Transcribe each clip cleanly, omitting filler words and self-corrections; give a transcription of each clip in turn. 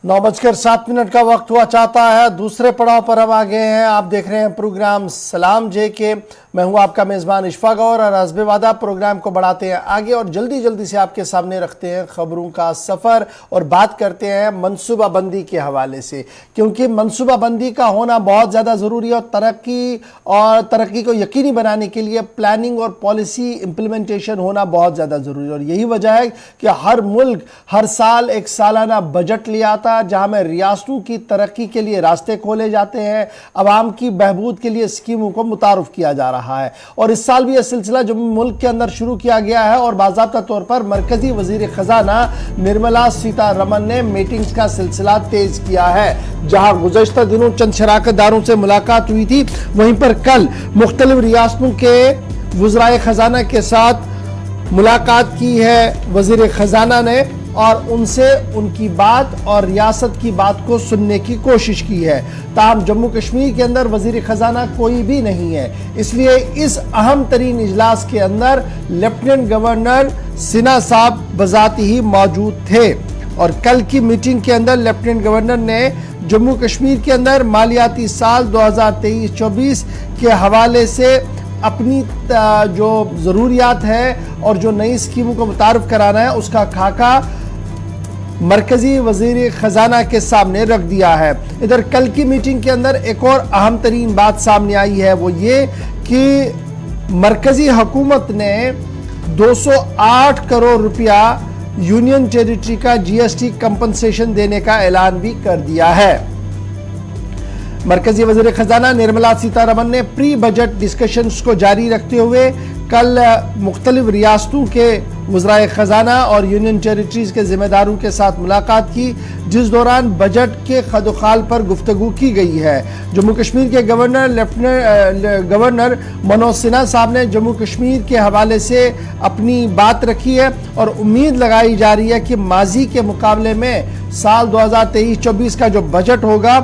9:07 का वक्त हुआ चाहता है। दूसरे पड़ाव पर हम आ गए हैं। आप देख रहे हैं प्रोग्राम सलाम जे के। मैं हूं आपका मेज़बान इशफाक और हस्बे वादा प्रोग्राम को बढ़ाते हैं आगे और जल्दी जल्दी से आपके सामने रखते हैं खबरों का सफ़र और बात करते हैं मनसूबाबंदी के हवाले से, क्योंकि मनसूबाबंदी का होना बहुत ज़्यादा ज़रूरी है और तरक्की को यकीनी बनाने के लिए प्लानिंग और पॉलिसी इम्प्लीमेंटेशन होना बहुत ज़्यादा ज़रूरी है। और यही वजह है कि हर मुल्क हर साल एक सालाना बजट ले आता है जहाँ में रियासतों की तरक्की के लिए रास्ते खोले जाते हैं, अवाम की बहबूद के लिए स्कीमों को मुतारुफ किया जा रहा है। और इस साल भी यह सिलसिला जम्मू मुल्क के अंदर शुरू किया गया है और बाज़ाब्ता तौर पर मरकजी वजीर खजाना निर्मला सीतारमन ने मीटिंग्स का सिलसिला तेज किया है। जहां गुज़श्ता दिनों चंद शराकतदारों से मुलाकात हुई थी, वहीं पर कल मुख्तलिफ रियासतों के वज़राए खजाना के साथ मुलाकात की है वजीर खजाना ने और उनसे उनकी बात और रियासत की बात को सुनने की कोशिश की है। ताहम जम्मू कश्मीर के अंदर वजीर खजाना कोई भी नहीं है, इसलिए इस अहम तरीन इजलास के अंदर लेफ्टिनेंट गवर्नर सिन्हा साहब बजाती ही मौजूद थे। और कल की मीटिंग के अंदर लेफ्टिनेंट गवर्नर ने जम्मू कश्मीर के अंदर मालियाती साल 2023-24 के हवाले से अपनी जो ज़रूरियात है और जो नई स्कीमों को मुतारफ कराना है उसका खाका मरकजी वजीर खजाना के सामने रख दिया है। इधर कल की मीटिंग के अंदर एक और अहम तरीन बात सामने आई है, वो ये कि मरकजी हुकूमत ने 208 करोड़ रुपया यूनियन टेरिटरी का जीएसटी कंपनसेशन देने का ऐलान भी कर दिया है। मरकजी वज़ीर खजाना निर्मला सीतारमन ने प्री बजट डिस्कशंस को जारी रखते हुए कल मुख्तलिफ रियासतों के वज़राए खजाना और यूनियन टेरिटरीज के ज़िम्मेदारों के साथ मुलाकात की, जिस दौरान बजट के खदुखाल पर गुफ्तगू की गई है। जम्मू कश्मीर के गवर्नर मनोज सिन्हा साहब ने जम्मू कश्मीर के हवाले से अपनी बात रखी है और उम्मीद लगाई जा रही है कि माजी के मुकाबले में साल 2023-24 का जो बजट होगा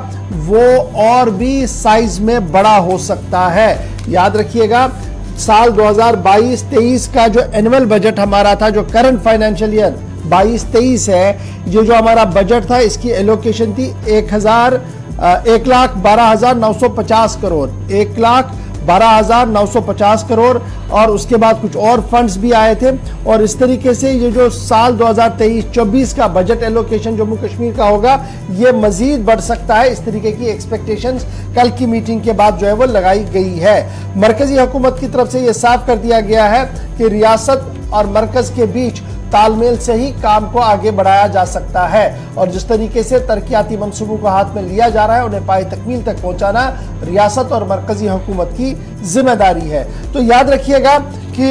वो और भी साइज में बड़ा हो सकता है। याद रखिएगा, साल 2022-23 का जो एनुअल बजट हमारा था, जो करंट फाइनेंशियल ईयर 22-23 है, ये जो हमारा बजट था इसकी एलोकेशन थी 1,12,950 करोड़, 1,12,950 करोड़ और उसके बाद कुछ और फंड्स भी आए थे। और इस तरीके से ये जो साल 2023-24 का बजट एलोकेशन जम्मू कश्मीर का होगा ये मजीद बढ़ सकता है। इस तरीके की एक्सपेक्टेशंस कल की मीटिंग के बाद जो है वो लगाई गई है। मरकजी हुकूमत की तरफ से ये साफ कर दिया गया है कि रियासत और मरकज के बीच तालमेल से ही काम को आगे बढ़ाया जा सकता है और जिस तरीके से तरक्याती मंसूबों को हाथ में लिया जा रहा है उन्हें पाए तकमील तक पहुंचाना रियासत और मरकजी हुकूमत की जिम्मेदारी है। तो याद रखिएगा कि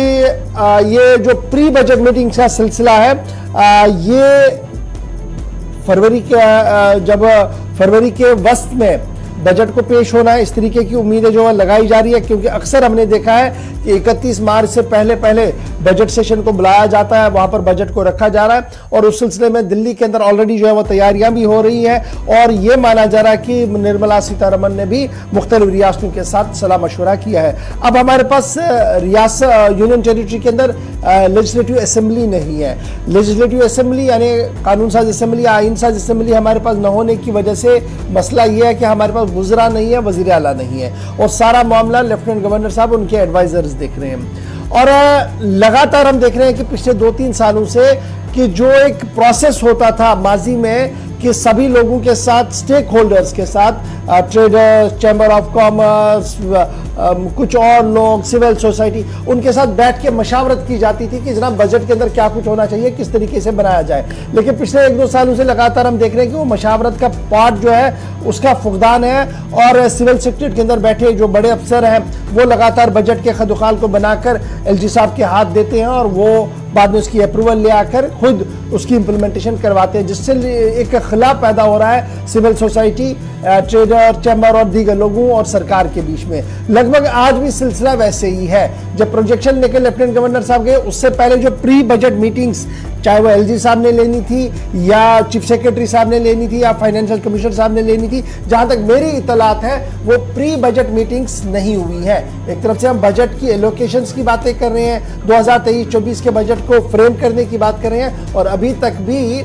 ये जो प्री बजट मीटिंग का सिलसिला है ये फरवरी के वस्त में बजट को पेश होना है। इस तरीके की उम्मीदें जो है लगाई जा रही है, क्योंकि अक्सर हमने देखा है कि 31 मार्च से पहले बजट सेशन को बुलाया जाता है, वहां पर बजट को रखा जा रहा है और उस सिलसिले में दिल्ली के अंदर ऑलरेडी जो है वो तैयारियां भी हो रही हैं और ये माना जा रहा है कि निर्मला सीतारमन ने भी मुख्तलिफ रियासतों के साथ सलाह मशवरा किया है। अब हमारे पास यूनियन टेरिटरी के अंदर लेजिस्लेटिव असेंबली नहीं है। लेजिस्लेटिव असेंबली यानी कानून साज असेंबली, आइन साज असेंबली हमारे पास न होने की वजह से मसला यह है कि हमारे पास वज़रा नहीं है, वज़ीर आला नहीं है और सारा मामला लेफ्टिनेंट गवर्नर साहब उनके एडवाइजर्स देख रहे हैं। और लगातार हम देख रहे हैं कि पिछले 2-3 सालों से कि जो एक प्रोसेस होता था माजी में कि सभी लोगों के साथ, स्टेक होल्डर्स के साथ, ट्रेडर्स, चैम्बर ऑफ कॉमर्स, कुछ और लोग, सिविल सोसाइटी, उनके साथ बैठ के मशावरत की जाती थी कि जनाब बजट के अंदर क्या कुछ होना चाहिए, किस तरीके से बनाया जाए। लेकिन पिछले 1-2 सालों से लगातार हम देख रहे हैं कि वो मशावरत का पार्ट जो है उसका फुकदान है और सिविल सेक्रेटरी के अंदर बैठे जो बड़े अफसर हैं वो लगातार बजट के खदुखाल को बनाकर एलजी साहब के हाथ देते हैं और वो बाद में उसकी अप्रूवल ले आकर खुद उसकी इंप्लीमेंटेशन करवाते हैं, जिससे एक खिलाफ पैदा हो रहा है सिविल सोसाइटी, ट्रेडर, चैम्बर और दीगर लोगों और सरकार के बीच में। लगभग आज भी सिलसिला वैसे ही है। जब प्रोजेक्शन लेकर लेफ्टिनेंट गवर्नर साहब गए उससे पहले जो प्री बजट मीटिंग्स चाहे वो एलजी साहब ने लेनी थी या चीफ सेक्रेटरी साहब ने लेनी थी या फाइनेंशियल कमिश्नर साहब ने लेनी थी, जहां तक मेरी इतलात है वो प्री बजट मीटिंग्स नहीं हुई है। एक तरफ से हम बजट की एलोकेशंस की बातें कर रहे हैं, 2023-24 के बजट को फ्रेम करने की बात कर रहे हैं और अभी तक भी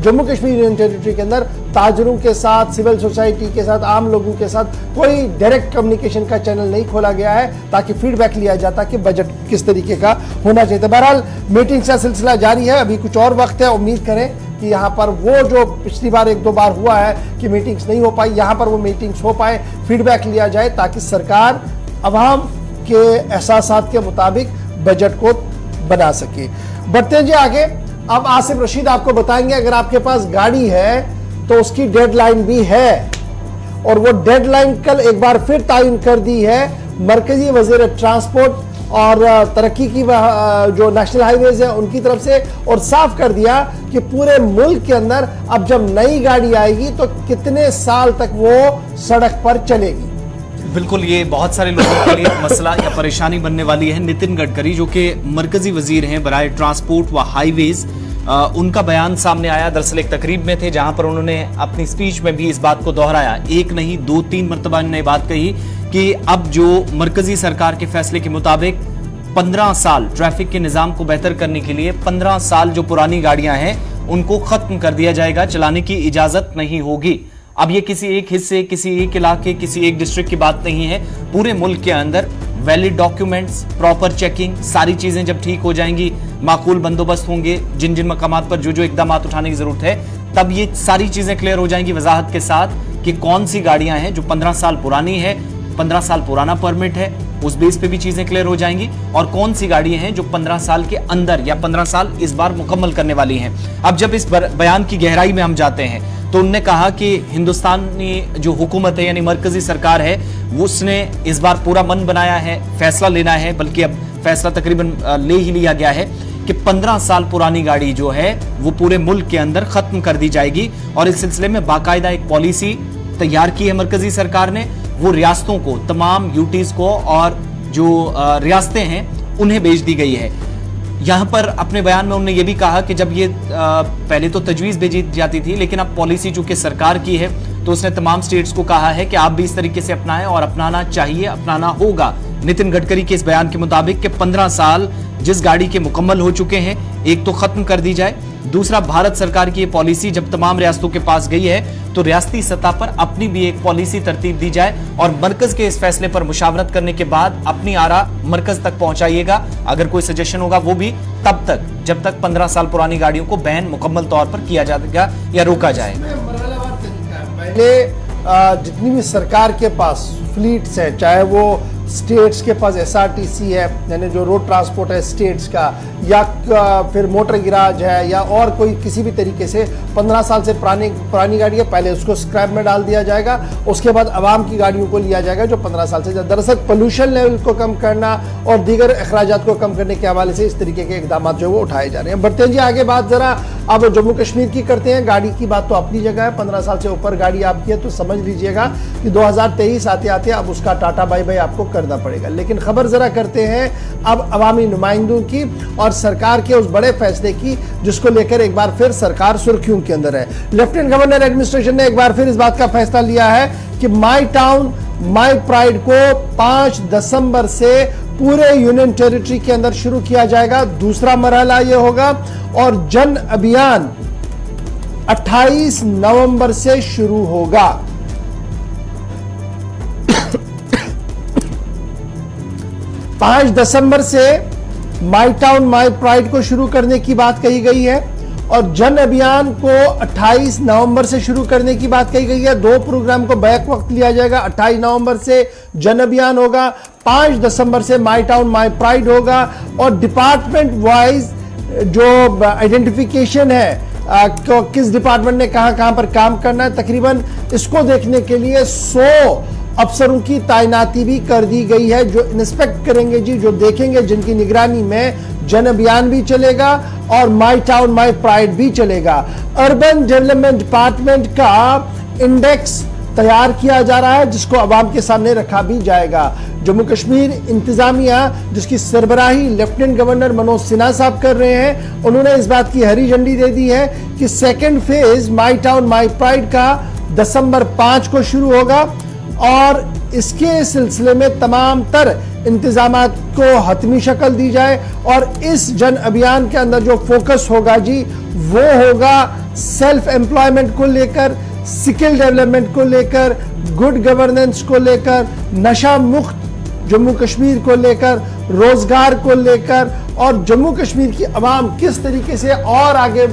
जम्मू कश्मीर यूनियन टेरिटरी के अंदर ताजरों के साथ, सिविल सोसाइटी के साथ, आम लोगों के साथ कोई डायरेक्ट कम्युनिकेशन का चैनल नहीं खोला गया है ताकि फीडबैक लिया जाता कि बजट किस तरीके का होना चाहिए। बहरहाल मीटिंग्स का सिलसिला जारी है, अभी कुछ और वक्त है। उम्मीद करें कि यहाँ पर वो जो पिछली बार एक दो बार हुआ है कि मीटिंग्स नहीं हो पाई, यहाँ पर वो मीटिंग्स हो पाए, फीडबैक लिया जाए ताकि सरकार अवाम के एहसासात के मुताबिक बजट को बना सके। बढ़ते हैं जी आगे। अब आसिफ रशीद आपको बताएंगे, अगर आपके पास गाड़ी है तो उसकी डेडलाइन भी है, और वो डेडलाइन कल एक बार फिर तायन कर दी है मरकजी वजीर ट्रांसपोर्ट और तरक्की की जो नेशनल हाईवेज है उनकी तरफ से, और साफ कर दिया कि पूरे मुल्क के अंदर अब जब नई गाड़ी आएगी तो कितने साल तक वो सड़क पर चलेगी। बिल्कुल, ये बहुत सारे लोगों के लिए मसला या परेशानी बनने वाली है। नितिन गडकरी जो कि मरकजी वजीर हैं बराए ट्रांसपोर्ट व हाईवेज, उनका बयान सामने आया। दरअसल एक तकरीब में थे जहां पर उन्होंने अपनी स्पीच में भी इस बात को दोहराया, एक नहीं 2-3 मरतबा उन्होंने बात कही कि अब जो मरकजी सरकार के फैसले के मुताबिक 15 साल ट्रैफिक के निजाम को बेहतर करने के लिए 15 साल जो पुरानी गाड़ियां हैं उनको खत्म कर दिया जाएगा, चलाने की इजाजत नहीं होगी। अब ये किसी एक हिस्से, किसी एक इलाके, किसी एक डिस्ट्रिक्ट की बात नहीं है, पूरे मुल्क के अंदर वैलिड डॉक्यूमेंट्स, प्रॉपर चेकिंग, सारी चीजें जब ठीक हो जाएंगी, माकूल बंदोबस्त होंगे, जिन जिन मकामात पर जो जो इकदाम उठाने की जरूरत है, तब ये सारी चीजें क्लियर हो जाएंगी वजाहत के साथ कि कौन सी गाड़ियां हैं जो 15 साल पुरानी है, 15 साल पुराना परमिट है, उस बेस पे भी चीजें क्लियर हो जाएंगी, और कौन सी गाड़ियां हैं जो 15 साल के अंदर या 15 साल इस बार मुकम्मल करने वाली हैं। अब जब इस बयान की गहराई में हम जाते हैं तो उन्होंने कहा कि हिंदुस्तानी जो हुकूमत है यानी मरकजी सरकार है उसने इस बार पूरा मन बनाया है, फैसला लेना है, बल्कि अब फैसला तकरीबन ले ही लिया गया है कि 15 साल पुरानी गाड़ी जो है वो पूरे मुल्क के अंदर खत्म कर दी जाएगी। और इस सिलसिले में बाकायदा एक पॉलिसी तैयार की है मरकजी सरकार ने, वो रियासतों को, तमाम यूटीज को और जो रियासतें हैं उन्हें भेज दी गई है। यहां पर अपने बयान में उन्होंने ये भी कहा कि जब ये पहले तो तजवीज भेजी जाती थी, लेकिन अब पॉलिसी चूंकि सरकार की है तो उसने तमाम स्टेट्स को कहा है कि आप भी इस तरीके से अपनाएं और अपनाना चाहिए, अपनाना होगा। नितिन गडकरी के इस बयान के मुताबिक कि 15 साल जिस गाड़ी के मुकम्मल हो चुके हैं, एक तो खत्म कर दी जाए, दूसरा भारत सरकार की ये पॉलिसी जब तमाम रियासतों के पास गई है तो रियासती सतह पर अपनी भी एक पॉलिसी तरतीब दी जाए और मरकज के इस फैसले पर मुशावरत करने के बाद अपनी आरा मरकज तक पहुंचाइएगा। अगर कोई सजेशन होगा वो भी तब तक जब तक 15 साल पुरानी गाड़ियों को बैन मुकम्मल तौर पर किया जाएगा या रोका जाए। पहले जितनी भी सरकार के पास फ्लीट्स है, चाहे वो स्टेट्स के पास एसआरटीसी है यानी जो रोड ट्रांसपोर्ट है स्टेट्स का, या फिर मोटर गिराज है, या और कोई किसी भी तरीके से 15 साल से पुरानी गाड़ी है, पहले उसको स्क्रैप में डाल दिया जाएगा, उसके बाद आवाम की गाड़ियों को लिया जाएगा जो 15 साल से। दरअसल पोल्यूशन लेवल को कम करना और दीगर अखराजात को कम करने के हवाले से इस तरीके के इकदाम जो वो उठाए जा रहे हैं। बढ़ते हैं जी आगे, बात जरा अब जम्मू कश्मीर की करते हैं। गाड़ी की बात तो अपनी जगह है, 15 साल से ऊपर गाड़ी आपकी है तो समझ लीजिएगा कि 2023 आते आते अब उसका टाटा बाय बाय आपको करना पड़ेगा। लेकिन खबर जरा करते हैं अब अवामी नुमाइंदों की और सरकार के उस बड़े फैसले की जिसको लेकर एक बार फिर सरकार सुर्खियों के अंदर है। लेफ्टिनेंट गवर्नर एडमिनिस्ट्रेशन ने एक बार फिर इस बात का फैसला लिया है कि माई टाउन माई प्राइड को 5 दिसंबर से पूरे यूनियन टेरिटरी के अंदर शुरू किया जाएगा। दूसरा मरहला यह होगा और जन अभियान 28 नवंबर से शुरू होगा। 5 दिसंबर से माई टाउन माई प्राइड को शुरू करने की बात कही गई है और जन अभियान को 28 नवंबर से शुरू करने की बात कही गई है। 2 प्रोग्राम को बैक वक्त लिया जाएगा। 28 नवंबर से जन अभियान होगा, 5 दिसंबर से माई टाउन माई प्राइड होगा और डिपार्टमेंट वाइज जो आइडेंटिफिकेशन है किस डिपार्टमेंट ने कहां पर काम करना है, तकरीबन इसको देखने के लिए 100 अफसरों की तैनाती भी कर दी गई है जो इंस्पेक्ट करेंगे जी, जो देखेंगे, जिनकी निगरानी में जन अभियान भी चलेगा और माई टाउन माई प्राइड भी चलेगा। अर्बन डेवलपमेंट डिपार्टमेंट का इंडेक्स तैयार किया जा रहा है जिसको अवाम के सामने रखा भी जाएगा। जम्मू कश्मीर इंतजामिया जिसकी सरबराही लेफ्टिनेंट गवर्नर मनोज सिन्हा साहब कर रहे हैं, उन्होंने इस बात की हरी झंडी दे दी है कि second phase my town my pride का दिसंबर 5 को शुरू होगा और इसके सिलसिले में तमाम तर इंतजामात को हतमी शक्ल दी जाए और इस जन अभियान के अंदर जो फोकस होगा जी वो होगा सेल्फ एम्प्लॉयमेंट को लेकर, स्किल डेवलपमेंट को लेकर, गुड गवर्नेंस को लेकर, नशा मुक्त जम्मू कश्मीर को लेकर, रोजगार को लेकर और जम्मू कश्मीर की आवाम किस तरीके से और आगे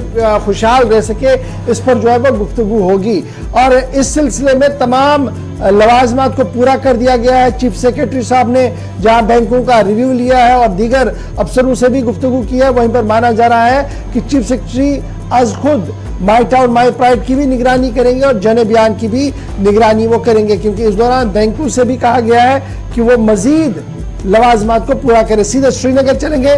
खुशहाल रह सके इस पर जो है वो गुफ्तगू होगी। और इस सिलसिले में तमाम लवाजमात को पूरा कर दिया गया है। चीफ सेक्रेटरी साहब ने जहां बैंकों का रिव्यू लिया है और दीगर अफसरों से भी गुफ्तगू की है, वहीं पर माना जा रहा है कि चीफ सेक्रेटरी आज खुद माई टाउन माई प्राइड की भी निगरानी करेंगे और जन अभियान की भी निगरानी वो करेंगे, क्योंकि इस दौरान बैंकों से भी कहा गया है कि वो मजीद लवाजमात को पूरा करें। सीधे श्रीनगर चलेंगे।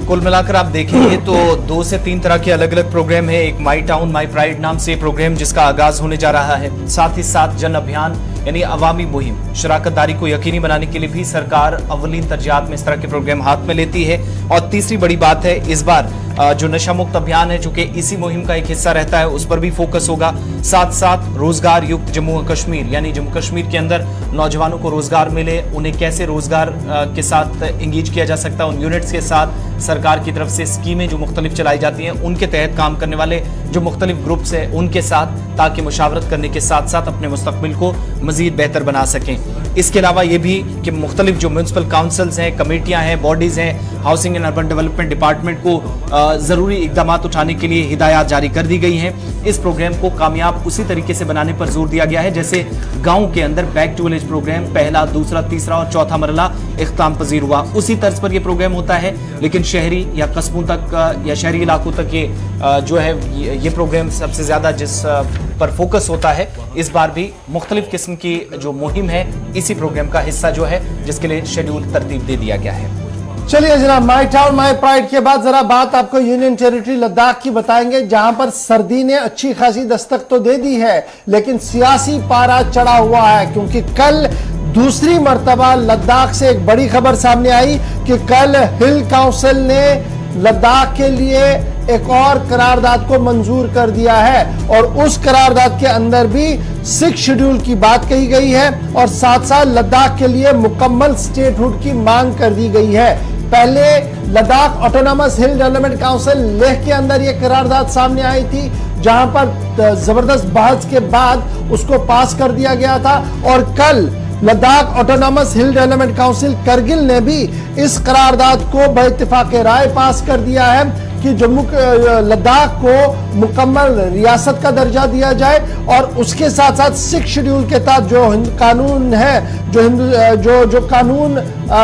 कुल मिलाकर आप देखेंगे तो 2 से 3 तरह के अलग अलग प्रोग्राम है। एक माई टाउन माई प्राइड नाम से प्रोग्राम जिसका आगाज होने जा रहा है, साथ ही साथ जन अभियान यानी अवामी मुहिम शराकतदारी को यकीनी बनाने के लिए भी सरकार अव्वलीन तरजीहात में इस तरह के प्रोग्राम हाथ में लेती है। और तीसरी बड़ी बात है, इस बार जो नशा मुक्त अभियान है चूंकि इसी मुहिम का एक हिस्सा रहता है, उस पर भी फोकस होगा। साथ साथ रोजगार युक्त जम्मू कश्मीर यानी जम्मू कश्मीर के अंदर नौजवानों को रोजगार मिले, उन्हें कैसे रोजगार के साथ एंगेज किया जा सकता है, उन यूनिट्स के साथ सरकार की तरफ से स्कीमें जो मुख्तलिफ चलाई जाती हैं उनके तहत काम करने वाले जो मुख्तलिफ ग्रुप्स हैं उनके साथ, ताकि मुशावरत करने के साथ साथ अपने मुस्तकबिल को मजीद बेहतर बना सकें। इसके अलावा ये भी कि मुख्तलिफ जो म्यूनसिपल काउंसिल्स हैं, कमेटियां हैं, बॉडीज हैं, housing and urban development department को जरूरी इकदाम उठाने के लिए हिदायत जारी कर दी गई हैं। इस प्रोग्राम को कामयाब उसी तरीके से बनाने पर जोर दिया गया है जैसे गांव के अंदर बैक टू विलेज प्रोग्राम पहला, दूसरा, तीसरा और चौथा मरला इख्तिताम पजीर हुआ, उसी तर्ज पर यह प्रोग्राम होता है। लेकिन शहरी या कस्बों तक या शहरी इलाकों तक ये जो है ये प्रोग्राम सबसे ज्यादा जिस पर फोकस होता है, इस बार भी मुख्तलिफ किस्म की जो मुहिम है इसी प्रोग्राम का हिस्सा जो है, जिसके लिए शेड्यूल तरतीब दे दिया गया है। चलिए जनाब, माई टाउन माई प्राइड के बाद जरा बात आपको यूनियन टेरिटरी लद्दाख की बताएंगे, जहां पर सर्दी ने अच्छी खासी दस्तक तो दे दी है लेकिन सियासी पारा चढ़ा हुआ है, क्योंकि कल दूसरी मर्तबा लद्दाख से एक बड़ी खबर सामने आई कि कल हिल काउंसिल ने लद्दाख के लिए एक और करारदाद को मंजूर कर दिया है और उस करारदाद के अंदर भी 6 शेड्यूल की बात कही गई है और साथ साथ लद्दाख के लिए मुकम्मल स्टेटहुड की मांग कर दी गई है। पहले लद्दाख ऑटोनॉमस हिल डेवलपमेंट काउंसिल लेह के अंदर यह करारदाद सामने आई थी, जहां पर जबरदस्त बहस के बाद उसको पास कर दिया गया था और कल लद्दाख ऑटोनॉमस हिल डेवलपमेंट काउंसिल करगिल ने भी इस करारदाद को बइत्तिफाक राय पास कर दिया है कि जम्मू लद्दाख को मुकम्मल रियासत का दर्जा दिया जाए और उसके साथ साथ 6 शेड्यूल के तहत जो कानून है, जो कानून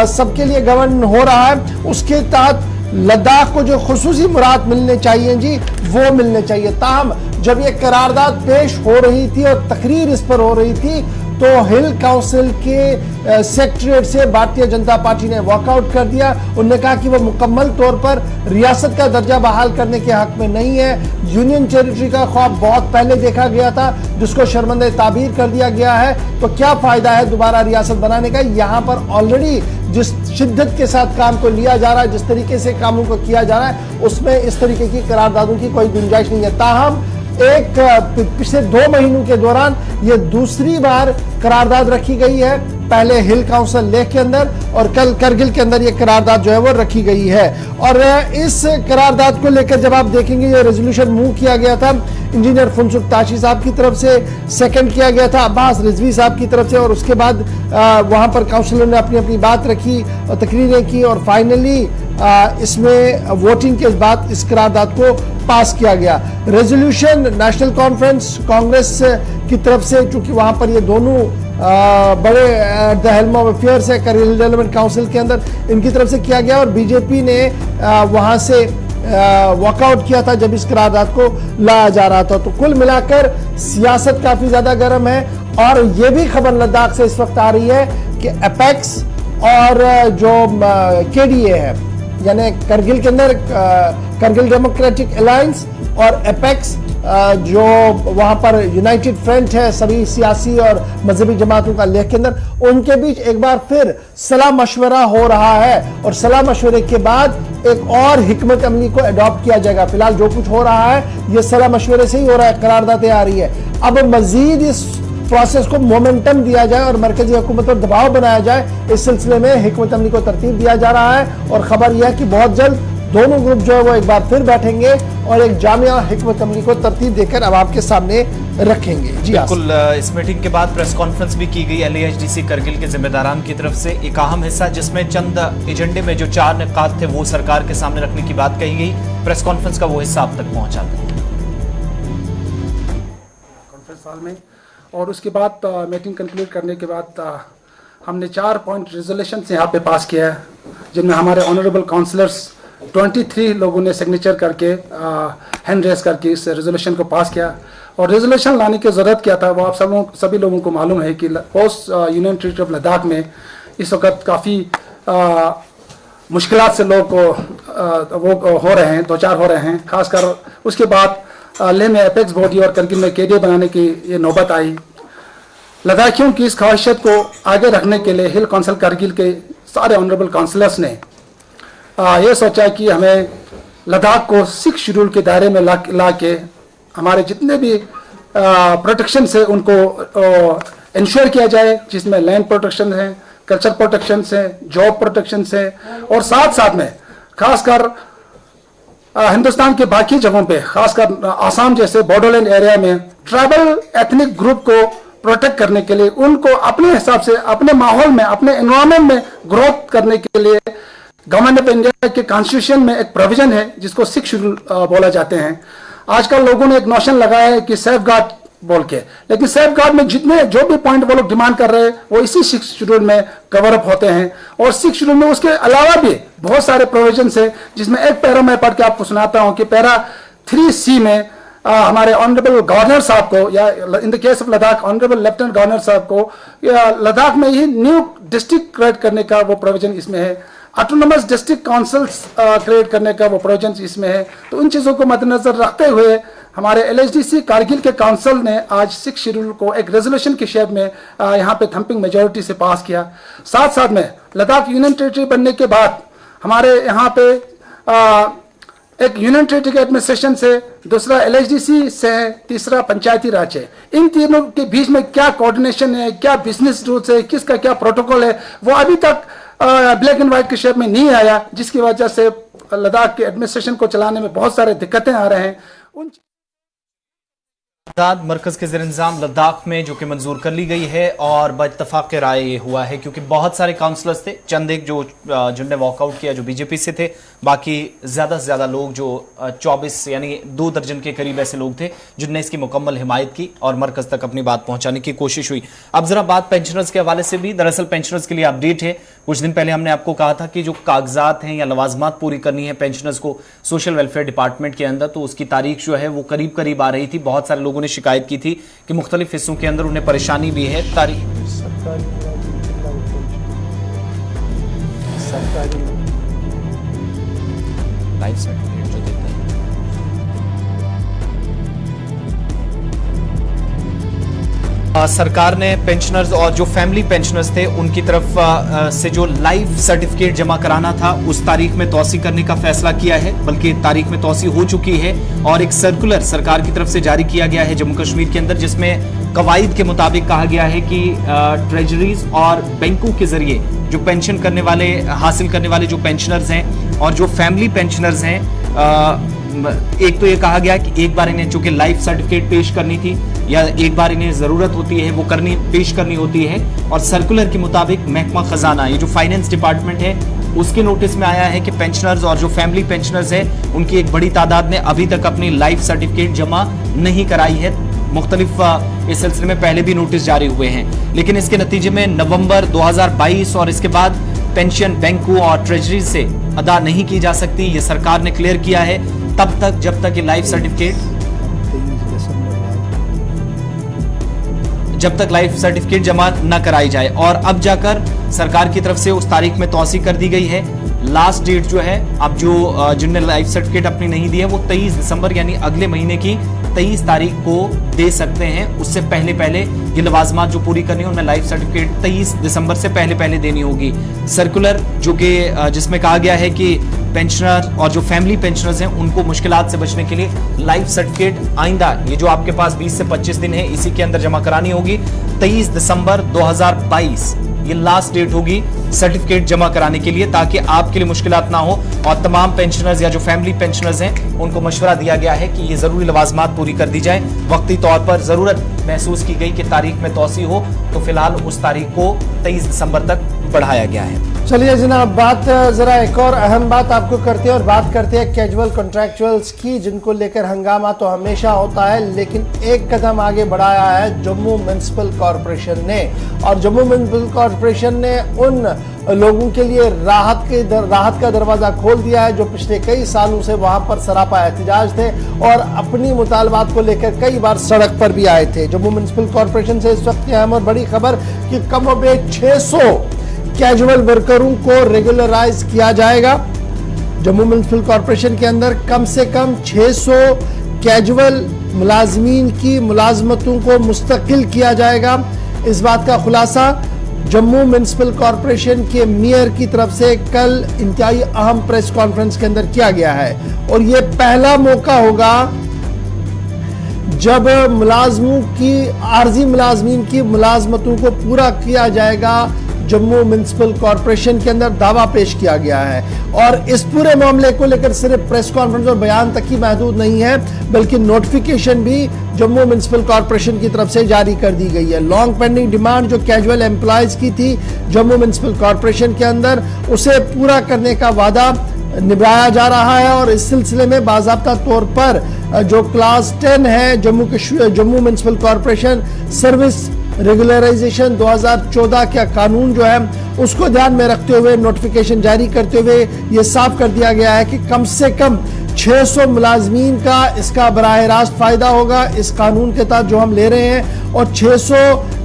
सबके लिए गवर्न हो रहा है, उसके तहत लद्दाख को जो खुसूसी मुराद मिलने चाहिए जी वो मिलने चाहिए। ताहम जब ये करारदाद पेश हो रही थी और तकरीर इस पर हो रही थी तो हिल काउंसिल के सेक्रेटरीट से भारतीय जनता पार्टी ने वॉकआउट कर दिया। उन्होंने कहा कि वो मुकम्मल तौर पर रियासत का दर्जा बहाल करने के हक में नहीं है। यूनियन टेरिटरी का ख्वाब बहुत पहले देखा गया था जिसको शर्मंदे ताबीर कर दिया गया है, तो क्या फायदा है दोबारा रियासत बनाने का। यहाँ पर ऑलरेडी जिस शिद्दत के साथ काम को लिया जा रहा है, जिस तरीके से कामों को किया जा रहा है, उसमें इस तरीके की करारदादों की कोई गुंजाइश नहीं है। ताहम पिछले 2 महीनों के दौरान ये दूसरी बार करारदाद रखी गई है, पहले हिल काउंसिल लेह के अंदर और कल करगिल के अंदर ये करारदाद जो है वो रखी गई है। और इस करारदाद को लेकर जब आप देखेंगे ये रेजोल्यूशन मूव किया गया था इंजीनियर फुनसुक ताशी साहब की तरफ से, सेकंड किया गया था अब्बास रिजवी साहब की तरफ से और उसके बाद वहां पर काउंसिलर ने अपनी अपनी बात रखी और तकरीरें की और फाइनली इसमें वोटिंग के बाद इस करारदाद को पास किया गया। रेजोल्यूशन नेशनल कॉन्फ्रेंस कांग्रेस की तरफ से, चूंकि वहां पर ये दोनों बड़े at the helm of affairs है करगिल डेवलपमेंट काउंसिल के अंदर, इनकी तरफ से किया गया और बीजेपी ने वहां से वॉकआउट किया था जब इस करारदाद को लाया जा रहा था। तो कुल मिलाकर सियासत काफी ज्यादा गर्म है और ये भी खबर लद्दाख से इस वक्त आ रही है कि अपेक्स और जो केडीए है यानी करगिल के अंदर करगिल डेमोक्रेटिक अलायंस और अपेक्स जो वहाँ पर यूनाइटेड फ्रंट है सभी सियासी और मजहबी जमातों का लेह के अंदर, उनके बीच एक बार फिर सलाह मशवरा हो रहा है और सलाह मशवरे के बाद एक और हिकमत अमली को अडॉप्ट किया जाएगा। फिलहाल जो कुछ हो रहा है ये सलाह मशवरे से ही हो रहा है, करारदादें आ रही है। अब मजीद इस प्रोसेस को मोमेंटम दिया जाए और मरकजी हुकूमत पर दबाव बनाया जाए, इस सिलसिले में हिकमत अमली को तरतीब दिया जा रहा है। और खबर यह है कि बहुत जल्द दोनों ग्रुप जो है वो एक बार फिर बैठेंगे और एक जामिया हिकमत अमली को तरतीब देकर अब आपके सामने रखेंगे। जी बिल्कुल, इस मीटिंग के बाद प्रेस कॉन्फ्रेंस भी की गई LAHDC करगिल के जिम्मेदारान की तरफ से, एक अहम हिस्सा जिसमें चंद एजेंडे में जो 4 निकात थे वो सरकार के सामने रखने की बात कही गई। प्रेस कॉन्फ्रेंस का वो हिस्सा आप तक पहुंचा था कॉन्फ्रेंस हॉल में, और उसके बाद मीटिंग कंक्लूड करने के बाद हमने 4 पॉइंट रेजोल्यूशन यहाँ पे पास किया है, जिनमें हमारे ऑनरेबल काउंसलर्स 23 लोगों ने सिग्नेचर करके हैंड रेस करके इस रेजोल्यूशन को पास किया। और रेजोल्यूशन लाने की ज़रूरत क्या था वो आप सभी लोगों को मालूम है कि post union territory of Ladakh में इस वक्त काफ़ी मुश्किलात से लोग को वो हो रहे हैं, 2-4 हो रहे हैं। खासकर उसके बाद लेह में एपेक्स बॉडी और करगिल में KDA बनाने की ये नौबत आई। लद्दाखियों की इस ख्वाहिशत को आगे रखने के लिए हिल काउंसिल करगिल के सारे ऑनरेबल काउंसलर्स ने ये सोचा कि हमें लद्दाख को 6 शेड्यूल के दायरे में ला के हमारे जितने भी प्रोटेक्शन है उनको इंश्योर किया जाए, जिसमें लैंड प्रोटेक्शन है, कल्चर प्रोटेक्शन है, जॉब प्रोटेक्शन है, और साथ साथ में खासकर हिंदुस्तान के बाकी जगहों पे, खासकर आसाम जैसे बॉर्डरलैंड एरिया में ट्राइबल एथनिक ग्रुप को प्रोटेक्ट करने के लिए, उनको अपने हिसाब से अपने माहौल में, अपने एनवायरनमेंट में ग्रोथ करने के लिए गवर्नमेंट ऑफ इंडिया के कॉन्स्टिट्यूशन में एक प्रोविजन है जिसको 6 शेड्यूल बोला जाते हैं। आजकल लोगों ने एक नोशन लगाया है कि सेफ गार्ड बोल के, लेकिन सेफ गार्ड में जितने जो भी पॉइंट वो लोग डिमांड कर रहे हैं वो इसी 6 शेड्यूल में कवर अप होते हैं। और 6 शेड्यूल में उसके अलावा भी बहुत सारे प्रोविजन है, जिसमें एक पैरा मैं पढ़ के आपको सुनाता हूँ कि पैरा 3C में हमारे ऑनरेबल गवर्नर साहब को, या in the case of Ladakh honourable lieutenant governor साहब को, या लद्दाख में ही न्यू डिस्ट्रिक्ट क्रिएट करने का वो प्रोविजन इसमें है। ऑटोनोमस डिस्ट्रिक्ट काउंसिल्स क्रिएट करने का वो प्रोविजन इसमें है। तो उन चीज़ों को मद्देनजर रखते हुए हमारे LHDC कारगिल के काउंसिल ने आज 6 शेड्यूल को एक रेजोल्यूशन की शेप में यहाँ पे थम्पिंग मेजोरिटी से पास किया। साथ साथ में लद्दाख यूनियन टेरिटरी बनने के बाद हमारे यहाँ पे एक यूनियन टेरिटरी के एडमिनिस्ट्रेशन से, दूसरा LHDC से है, तीसरा पंचायती राज है। इन तीनों के बीच में क्या कोऑर्डिनेशन है, क्या बिजनेस रूल्स है, किसका क्या प्रोटोकॉल है, वो अभी तक ब्लैक एंड व्हाइट के शेप में नहीं आया, जिसकी वजह से लद्दाख के एडमिनिस्ट्रेशन को चलाने में बहुत सारे दिक्कतें आ रहे हैं। मरकज के ज़ेर-इंतज़ाम लद्दाख में जो कि मंजूर कर ली गई है, और बइत्तफ़ाक़ राय ये हुआ है क्योंकि बहुत सारे काउंसलर्स थे, चंद एक जिनने वॉकआउट किया जो BJP से थे, बाकी ज़्यादा से ज़्यादा लोग जो 24 यानी 2 दर्जन के करीब ऐसे लोग थे जिनने इसकी मुकम्मल हिमायत की और मरकज़ तक अपनी बात पहुंचाने की कोशिश हुई। अब ज़रा बात पेंशनर्स के हवाले से भी, दरअसल पेंशनर्स के लिए अपडेट है। कुछ दिन पहले हमने आपको कहा था कि जो कागजात हैं या लवाजमात पूरी करनी है पेंशनर्स को सोशल वेलफेयर डिपार्टमेंट के अंदर, तो उसकी तारीख जो है वो करीब करीब आ रही थी। बहुत सारे लोगों ने शिकायत की थी कि मुख्तलिफ हिस्सों के अंदर उन्हें परेशानी भी है। तारीख लाइफ सर्टिफिकेट जो देते हैं, सरकार ने पेंशनर्स और जो फैमिली पेंशनर्स थे उनकी तरफ से जो लाइफ सर्टिफिकेट जमा कराना था उस तारीख में तौसी करने का फैसला किया है, बल्कि तारीख में तौसी हो चुकी है। और एक सर्कुलर सरकार की तरफ से जारी किया गया है जम्मू कश्मीर के अंदर, जिसमें कवायद के मुताबिक कहा गया है कि ट्रेजरीज और बैंकों के जरिए जो पेंशन करने वाले, हासिल करने वाले जो पेंशनर्स हैं और जो फैमिली पेंशनर्स हैं, एक तो ये कहा गया कि एक बार इन्हें चूंकि लाइफ सर्टिफिकेट पेश करनी थी या एक बार इन्हें जरूरत होती है वो पेश करनी होती है। और सर्कुलर के मुताबिक महकमा खजाना, ये जो फाइनेंस डिपार्टमेंट है, उसके नोटिस में आया है कि पेंशनर्स और जो फैमिली पेंशनर्स है उनकी एक बड़ी तादाद ने अभी तक अपनी लाइफ सर्टिफिकेट जमा नहीं कराई है। मुख्तलिफ इस सिलसिले में पहले भी नोटिस जारी हुए हैं, लेकिन इसके नतीजे में नवंबर 2022 और इसके बाद पेंशन बैंकों और ट्रेजरी से अदा नहीं की जा सकती। ये सरकार ने क्लियर किया है तब तक जब तक ये लाइफ सर्टिफिकेट जमा न कराई जाए। और अब जाकर सरकार की तरफ से उस तारीख में तौसी कर दी गई है। लास्ट डेट जो है अब जो जिनने लाइफ सर्टिफिकेट अपनी नहीं दी है वो 23 दिसंबर यानी अगले महीने की 23 तारीख को दे सकते हैं। उससे पहले पहले ये लवाजमात जो पूरी करनी है उनमें लाइफ सर्टिफिकेट 23 दिसंबर से पहले पहले देनी होगी। सर्कुलर जो कि जिसमें कहा गया है कि पेंशनर और जो फैमिली पेंशनर्स हैं उनको मुश्किलात से बचने के लिए लाइफ सर्टिफिकेट आइंदा ये जो आपके पास 20 से 25 दिन है इसी के अंदर जमा करानी होगी। 23 दिसंबर 2022 ये लास्ट डेट होगी सर्टिफिकेट जमा कराने के लिए, ताकि आपके लिए मुश्किलात ना हो। और तमाम पेंशनर्स या जो फैमिली पेंशनर्स हैं उनको मशवरा दिया गया है कि ये जरूरी लवाजमात पूरी कर दी जाए। वक्ती तौर पर जरूरत महसूस की गई कि तारीख में तोसी हो तो फिलहाल उस तारीख को 23 दिसंबर तक बढ़ाया गया है। चलिए जनाब, बात जरा एक और अहम बात आपको करते हैं और बात करते हैं कैजुअल कॉन्ट्रैक्चुअल्स की, जिनको लेकर हंगामा तो हमेशा होता है, लेकिन एक कदम आगे बढ़ाया है जम्मू म्युनिसिपल कॉरपोरेशन ने। और जम्मू म्युनिसिपल कॉरपोरेशन ने उन लोगों के लिए राहत का दरवाजा खोल दिया है जो पिछले कई सालों से वहां पर सरापा एहतिजाज थे और अपनी मुतालबात को लेकर कई बार सड़क पर भी आए थे। जम्मू म्युनिसिपल कॉरपोरेशन से इस वक्त की अहम और बड़ी खबर कि कमोबेश 600 कैजुअल वर्करों को रेगुलराइज किया जाएगा। जम्मू म्युनिसिपल कॉरपोरेशन के अंदर कम से कम 600 कैजुअल मुलाजमीन की मुलाजमतों को मुस्तकिल किया जाएगा। इस बात का खुलासा जम्मू म्युनिसिपल कॉरपोरेशन के मेयर की तरफ से कल इंतहाई अहम प्रेस कॉन्फ्रेंस के अंदर किया गया है। और ये पहला मौका होगा जब आर्जी मुलाजमीन की मुलाजमतों को पूरा किया जाएगा। जम्मू म्युनिसिपल कॉरपोरेशन के अंदर दावा पेश किया गया है और इस पूरे मामले को लेकर सिर्फ प्रेस कॉन्फ्रेंस और बयान तक ही महदूद नहीं है, बल्कि नोटिफिकेशन भी जम्मू म्युनिसिपल कॉरपोरेशन की तरफ से जारी कर दी गई है। लॉन्ग पेंडिंग डिमांड जो कैजुअल एम्प्लॉयज की थी जम्मू म्युनिसिपल कॉरपोरेशन के अंदर, उसे पूरा करने का वादा निभाया जा रहा है। और इस सिलसिले में बाज़ाब्ता तौर पर जो क्लास 10 है Jammu municipal corporation service regularisation 2014 का कानून जो है उसको ध्यान में रखते हुए नोटिफिकेशन जारी करते हुए ये साफ कर दिया गया है कि कम से कम 600 मुलाजमीन का इसका बराह रास्त फायदा होगा इस कानून के तहत जो हम ले रहे हैं। और 600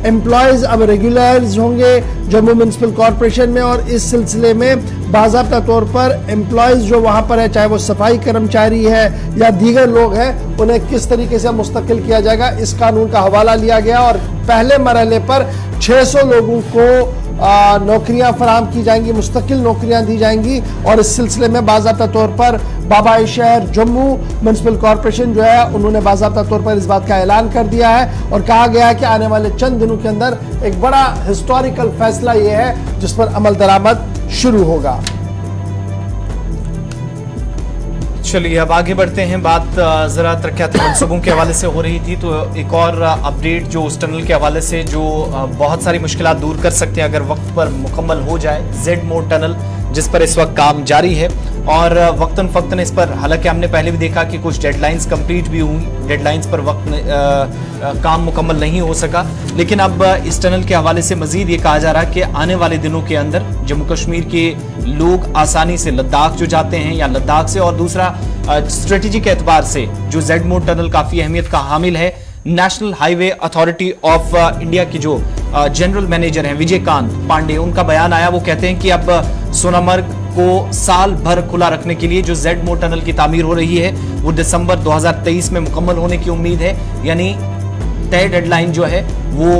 एम्प्लॉयज अब रेगुलराइज होंगे जम्मू म्युनिसिपल कॉरपोरेशन में। और इस सिलसिले में बाज़ाब्ता तौर पर एम्प्लॉयज जो वहाँ पर है, चाहे वो सफाई कर्मचारी है या दीगर लोग हैं, उन्हें किस तरीके से मुस्तकिल किया जाएगा इस कानून का हवाला लिया गया। और पहले मरहले पर 600 लोगों को नौकरियां फराहम की जाएंगी, मुस्तकिल नौकरियां दी जाएंगी। और इस सिलसिले में बाज़ाब्ता तौर पर बाबा शहर जम्मू म्युनिसिपल कॉरपोरेशन जो है उन्होंने बाज़ाब्ता तौर पर इस बात का ऐलान कर दिया है और कहा गया है कि आने वाले चंद दिनों के अंदर एक बड़ा हिस्टोरिकल फैसला ये है जिस पर अमल दरामद शुरू होगा। चलिए अब आगे बढ़ते हैं। बात जरा तरक्याती मंसूबों के हवाले से हो रही थी, तो एक और अपडेट जो उस टनल के हवाले से जो बहुत सारी मुश्किलात दूर कर सकते हैं अगर वक्त पर मुकम्मल हो जाए, जेड मोड टनल जिस पर इस वक्त काम जारी है। और वक्तन फक्तन इस पर, हालांकि हमने पहले भी देखा कि कुछ डेडलाइंस कंप्लीट भी हुई, डेडलाइंस पर काम मुकम्मल नहीं हो सका, लेकिन अब इस टनल के हवाले से मजीद ये कहा जा रहा है कि आने वाले दिनों के अंदर जम्मू कश्मीर के लोग आसानी से लद्दाख जो जाते हैं या लद्दाख से, और दूसरा स्ट्रेटेजिक एतबार से जो जेड मोड टनल काफ़ी अहमियत का हामिल है। National highway authority of India की जो जनरल मैनेजर हैं विजयकांत पांडे, उनका बयान आया। वो कहते हैं कि अब सोनामर्ग को साल भर खुला रखने के लिए जो जेड मोड टनल की तामीर हो रही है वो दिसंबर 2023 में मुकम्मल होने की उम्मीद है। यानी तय डेडलाइन जो है वो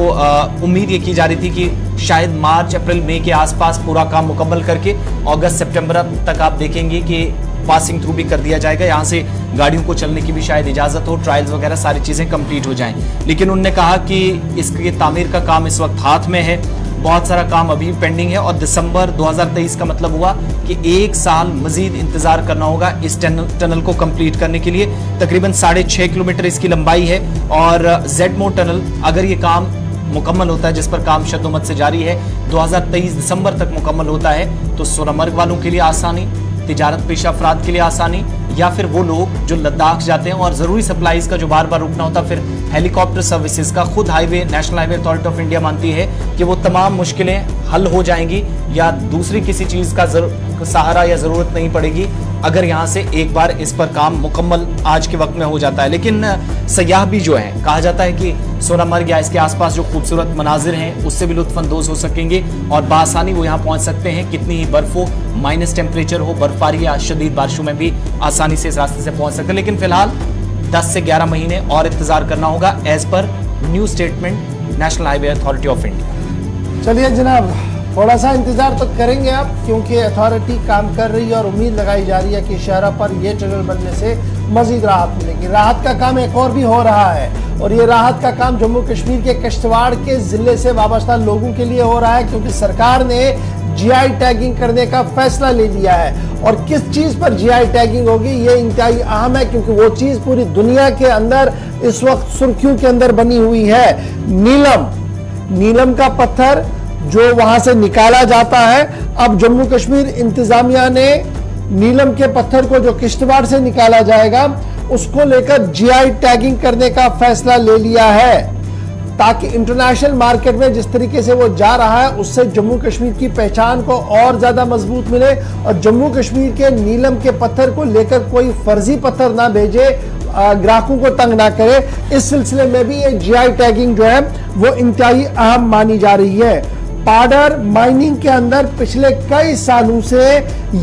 उम्मीद ये की जा रही थी कि शायद मार्च अप्रैल मई के आसपास पूरा काम मुकम्मल करके अगस्त सितंबर तक आप देखेंगे कि पासिंग थ्रू भी कर दिया जाएगा, यहाँ से गाड़ियों को चलने की भी शायद इजाज़त हो, ट्रायल्स वगैरह सारी चीज़ें कंप्लीट हो जाएं। लेकिन उन्होंने कहा कि इसके तामीर का काम इस वक्त हाथ में है, बहुत सारा काम अभी पेंडिंग है और दिसंबर 2023 का मतलब हुआ कि एक साल मजीद इंतजार करना होगा इस टनल को कंप्लीट करने के लिए। तकरीबन 6.5 किलोमीटर इसकी लंबाई है और जेड मोड टनल अगर ये काम मुकम्मल होता है जिस पर काम शद्दोमत से जारी है 2023 दिसंबर तक मुकम्मल होता है तो सोनामर्ग वालों के लिए आसानी, तिजारत पेशा अफराद के लिए आसानी, या फिर वो लोग जो लद्दाख जाते हैं और ज़रूरी सप्लाईज का जो बार बार रुकना होता, फिर हेलीकॉप्टर सर्विसेज का खुद national highway authority of India मानती है कि वो तमाम मुश्किलें हल हो जाएंगी या दूसरी किसी चीज़ का सहारा या ज़रूरत नहीं पड़ेगी अगर यहाँ से एक बार इस पर काम मुकम्मल आज के वक्त में हो जाता है। लेकिन सयाह भी जो है, कहा जाता है कि सोनामर्ग या इसके आसपास जो खूबसूरत मनाजिर हैं उससे भी लुत्फानंदोज हो सकेंगे और बासानी वो यहाँ पहुँच सकते हैं। कितनी ही बर्फ हो, माइनस टेम्परेचर हो, बर्फबारी या शदीद बारिशों में भी आसानी से इस रास्ते से पहुँच सकते हैं। लेकिन फिलहाल 10 से 11 महीने और इंतजार करना होगा, as per new statement national highway authority of India. चलिए जनाब, थोड़ा सा इंतजार तो करेंगे आप, क्योंकि अथॉरिटी काम कर रही है और उम्मीद लगाई जा रही है कि शहर पर ये टनल बनने से मजीद राहत मिलेगी। राहत का काम एक और भी हो रहा है, और ये राहत का काम जम्मू कश्मीर के किश्तवाड़ के जिले से वाबस्ता लोगों के लिए हो रहा है, क्योंकि सरकार ने जीआई टैगिंग करने का फैसला ले लिया है। और किस चीज पर जीआई टैगिंग होगी ये इंतहाई अहम है, क्योंकि वो चीज पूरी दुनिया के अंदर इस वक्त सुर्खियों के अंदर बनी हुई है। नीलम का पत्थर जो वहां से निकाला जाता है, अब जम्मू कश्मीर इंतजामिया ने नीलम के पत्थर को जो किश्तवाड़ से निकाला जाएगा उसको लेकर जीआई टैगिंग करने का फैसला ले लिया है, ताकि इंटरनेशनल मार्केट में जिस तरीके से वो जा रहा है उससे जम्मू कश्मीर की पहचान को और ज्यादा मजबूत मिले, और जम्मू कश्मीर के नीलम के पत्थर को लेकर कोई फर्जी पत्थर ना भेजे, ग्राहकों को तंग ना करे। इस सिलसिले में भी ये जीआई टैगिंग जो है वो इंतहाई अहम मानी जा रही है। पाडर माइनिंग के अंदर पिछले कई सालों से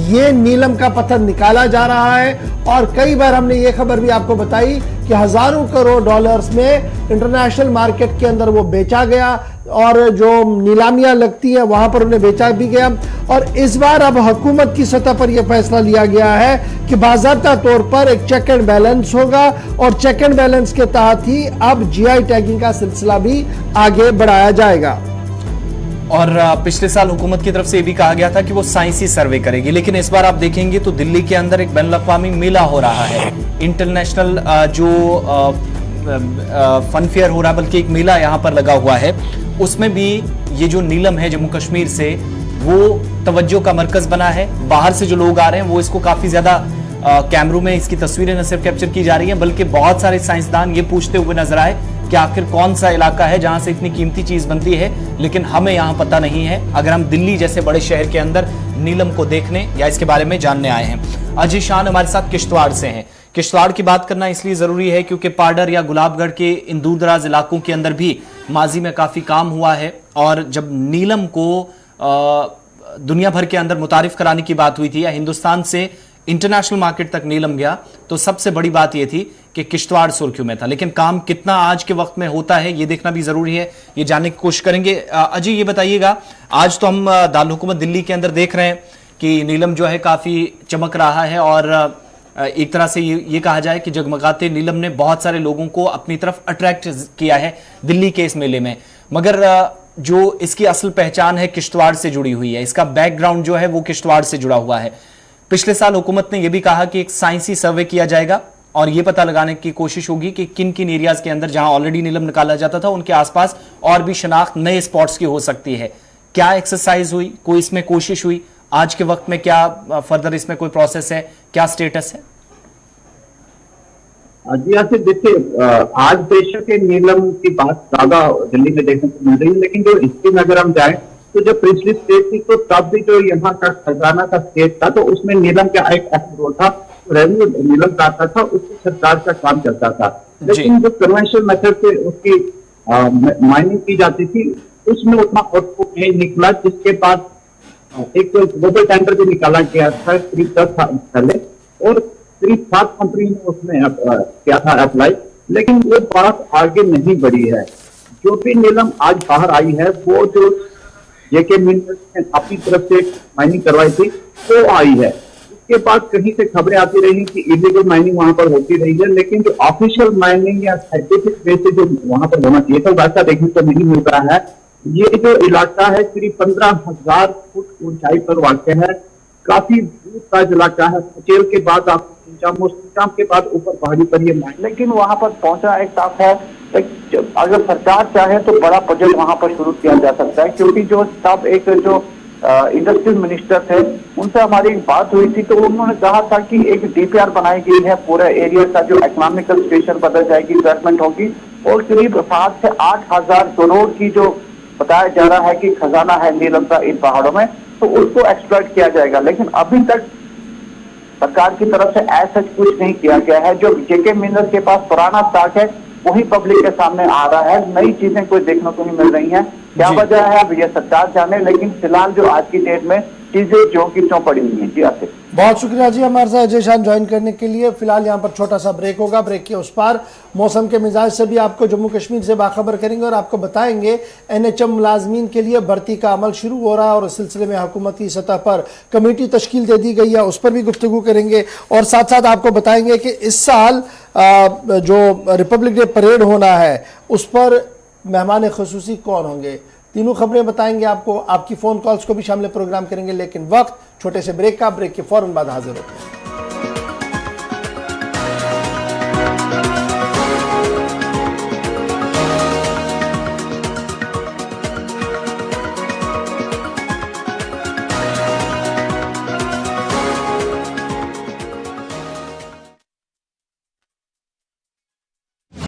ये नीलम का पत्थर निकाला जा रहा है, और कई बार हमने ये खबर भी आपको बताई कि हजारों करोड़ डॉलर्स में इंटरनेशनल मार्केट के अंदर वो बेचा गया, और जो नीलामियां लगती है वहां पर उन्हें बेचा भी गया। और इस बार अब हुकूमत की सतह पर यह फैसला लिया गया है कि बाज़ाब्ता तौर पर एक चेक एंड बैलेंस होगा, और चेक एंड बैलेंस के तहत ही अब जीआई टैगिंग का सिलसिला भी आगे बढ़ाया जाएगा। और पिछले साल हुकूमत की तरफ से ये भी कहा गया था कि वो साइंसी सर्वे करेगी, लेकिन इस बार आप देखेंगे तो दिल्ली के अंदर एक बैनुल-अक़वामी मेला हो रहा है, इंटरनेशनल जो फन फेयर हो रहा है, बल्कि एक मेला यहाँ पर लगा हुआ है, उसमें भी ये जो नीलम है जम्मू कश्मीर से वो तवज्जो का मरकज बना है। बाहर से जो लोग आ रहे हैं वो इसको काफी ज्यादा कैमरों में इसकी तस्वीरें न सिर्फ कैप्चर की जा रही हैं, बल्कि बहुत सारे साइंसदान ये पूछते हुए नजर आए कि आखिर कौन सा इलाका है जहां से इतनी कीमती चीज बनती है, लेकिन हमें यहां पता नहीं है, अगर हम दिल्ली जैसे बड़े शहर के अंदर नीलम को देखने या इसके बारे में जानने आए हैं। अजय शान हमारे साथ किश्तवाड़ से हैं। किश्तवाड़ की बात करना इसलिए जरूरी है क्योंकि पाडर या गुलाबगढ़ के इन दूर दराज इलाकों के अंदर भी माजी में काफी काम हुआ है, और जब नीलम को दुनिया भर के अंदर मुतारिफ कराने की बात हुई थी या हिंदुस्तान से इंटरनेशनल मार्केट तक नीलम गया, तो सबसे बड़ी बात यह थी कि किश्तवाड़ सुर्खियों में था। लेकिन काम कितना आज के वक्त में होता है ये देखना भी जरूरी है, ये जानने की कोशिश करेंगे। अजय ये बताइएगा, आज तो हम दारुल हुकूमत दिल्ली के अंदर देख रहे हैं कि नीलम जो है काफी चमक रहा है, और एक तरह से ये कहा जाए कि जगमगाते नीलम ने बहुत सारे लोगों को अपनी तरफ अट्रैक्ट किया है दिल्ली के इस मेले में। मगर जो इसकी असल पहचान है किश्तवाड़ से जुड़ी हुई है, इसका बैकग्राउंड जो है वो किश्तवाड़ से जुड़ा हुआ है। पिछले साल हुकूमत ने यह भी कहा कि एक साइंसी सर्वे किया जाएगा और यह पता लगाने की कोशिश होगी कि किन किन एरियाज के अंदर जहां ऑलरेडी नीलम निकाला जाता था उनके आसपास और भी शनाख्त नए स्पॉट्स की हो सकती है। क्या एक्सरसाइज हुई, कोई इसमें कोशिश हुई, आज के वक्त में क्या फर्दर इसमें कोई प्रोसेस है, क्या स्टेटस है? जी यहाँ से देखिए, आज बेशक नीलम की बात ज्यादा दिल्ली में देखने को मिल रही है, लेकिन जो हिस्ट्री में अगर हम जाए तो जब पिछली स्टेट थी तो तब भी जो यहाँ का खजाना का स्टेट था तो उसमें नीलम का एक अहम रोल था। रेवेन्यू नीलम का आता था, उसकी सरकार का काम चलता था। लेकिन जो कन्वेंशनल मेथड से उसकी माइनिंग की जाती थी उसमें उतना आउटपुट नहीं निकला, जिसके बाद एक ग्लोबल टेंडर भी निकाला गया था करीब 10 साल पहले, और करीब 7 कंपनी ने उसमें किया था अप्लाई, लेकिन वो बात आगे नहीं बढ़ी है। जो भी नीलम आज बाहर आई है वो जो जेके मिनरल्स ने अपनी तरफ से माइनिंग करवाई थी वो आई है। उसके बाद कहीं से खबरें आती रही कि इलीगल माइनिंग वहां पर होती रही है, लेकिन जो ऑफिशियल माइनिंग या साइंटिफिक वे से जो वहां पर होना चाहिए था वैसा देखने को नहीं मिल रहा है। ये जो इलाका है करीब 15,000 फुट ऊंचाई पर वाक़ है, काफी दूर का इलाका है। पचेल के बाद आप सिंचाम के बाद ऊपर पहाड़ी पर ये माइनिंग, लेकिन वहां पर पहुंचा एक साफ है। अगर सरकार चाहे तो बड़ा प्रोजेक्ट वहां पर शुरू किया जा सकता है, क्योंकि जो सब एक जो इंडस्ट्रियल मिनिस्टर थे उनसे हमारी बात हुई थी तो उन्होंने कहा था कि एक डीपीआर बनाई गई है, पूरे एरिया का जो इकोनॉमिकल सिचुएशन बदल जाएगी, डेवलपमेंट होगी, और करीब 7 से 8,000 करोड़ की जो बताया जा रहा है कि खजाना है नीलम का इन पहाड़ों में, तो उसको एक्सप्लॉइट किया जाएगा। लेकिन अभी तक सरकार की तरफ से ऐसा कुछ नहीं किया गया है। जो जेके मिनरल्स के पास पुराना स्टॉक है वही पब्लिक के सामने आ रहा है, नई चीजें कोई देखने को नहीं मिल रही हैं। क्या वजह है अब ये सरकार जाने, लेकिन फिलहाल जो आज की डेट में चीजें जो की त्यों पड़ी हुई हैं। जी आसिफ, बहुत शुक्रिया जी हमारे साथ अजय शान ज्वाइन करने के लिए। फिलहाल यहाँ पर छोटा सा ब्रेक होगा, ब्रेक के उस पार मौसम के मिजाज से भी आपको जम्मू कश्मीर से बाखबर करेंगे और आपको बताएंगे NHM मुलाजमीन के लिए भर्ती का अमल शुरू हो रहा है और इस सिलसिले में हुकूमती सतह पर कमेटी तश्कील दे दी गई है, उस पर भी गुफ्तगू करेंगे। और साथ साथ आपको बताएंगे कि इस साल जो रिपब्लिक डे परेड होना है उस पर मेहमान खुसूसी कौन होंगे, तीनों खबरें बताएंगे आपको। आपकी फ़ोन कॉल्स को भी शामिल प्रोग्राम करेंगे, लेकिन वक्त छोटे से ब्रेक का, ब्रेक के फौरन बाद हाजिर होते हैं।